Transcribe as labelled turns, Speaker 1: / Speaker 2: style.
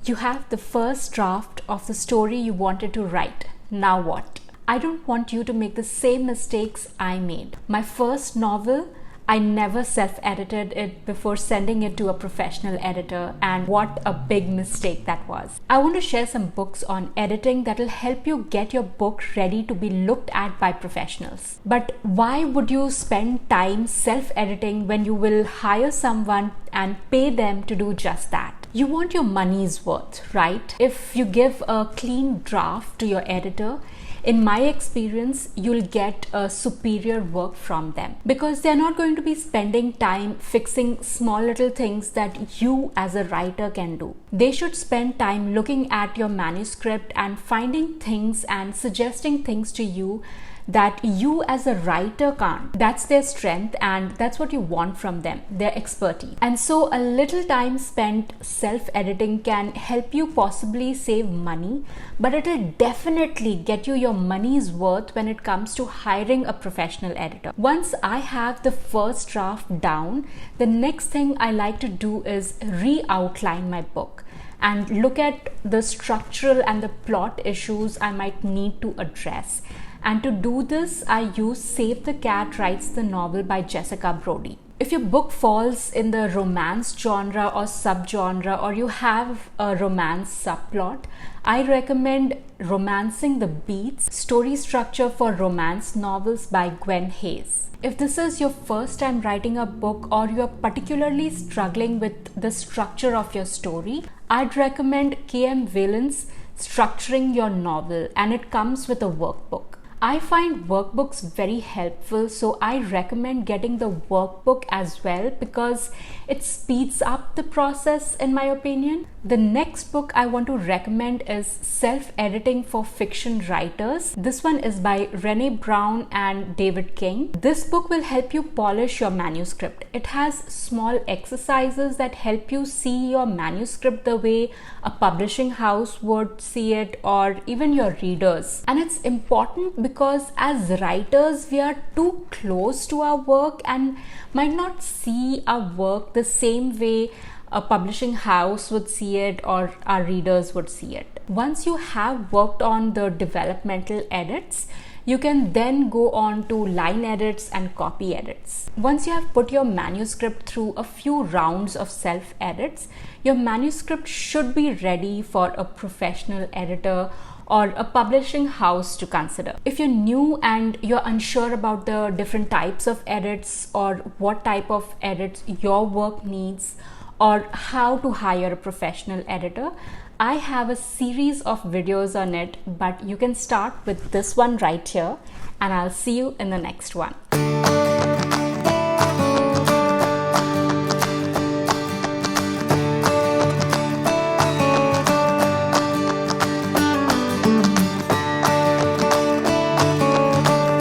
Speaker 1: You have the first draft of the story you wanted to write. Now what? I don't want you to make the same mistakes I made. My first novel, I never self-edited it before sending it to a professional editor, and what a big mistake that was. I want to share some books on editing that will help you get your book ready to be looked at by professionals. But why would you spend time self-editing when you will hire someone and pay them to do just that? You want your money's worth, right? If you give a clean draft to your editor, in my experience, you'll get a superior work from them because they're not going to be spending time fixing small little things that you as a writer can do. They should spend time looking at your manuscript and finding things and suggesting things to you that you as a writer can't. That's their strength, and that's what you want from them, their expertise. And so a little time spent self-editing can help you possibly save money, but it'll definitely get you your money's worth when it comes to hiring a professional editor. Once I have the first draft down, the next thing I like to do is re-outline my book and look at the structural and the plot issues I might need to address. And to do this, I use Save the Cat Writes the Novel by Jessica Brody. If your book falls in the romance genre or subgenre, or you have a romance subplot, I recommend Romancing the Beats, Story Structure for Romance Novels by Gwen Hayes. If this is your first time writing a book or you're particularly struggling with the structure of your story, I'd recommend K.M. Whalen's Structuring Your Novel, and it comes with a workbook. I find workbooks very helpful, so I recommend getting the workbook as well because it speeds up the process in my opinion. The next book I want to recommend is Self-Editing for Fiction Writers. This one is by Brené Brown and David King. This book will help you polish your manuscript. It has small exercises that help you see your manuscript the way a publishing house would see it, or even your readers. And it's important because as writers, we are too close to our work and might not see our work the same way a publishing house would see it or our readers would see it. Once you have worked on the developmental edits, you can then go on to line edits and copy edits. Once you have put your manuscript through a few rounds of self-edits, your manuscript should be ready for a professional editor or a publishing house to consider. If you're new and you're unsure about the different types of edits or what type of edits your work needs or how to hire a professional editor, I have a series of videos on it, but you can start with this one right here, and I'll see you in the next one.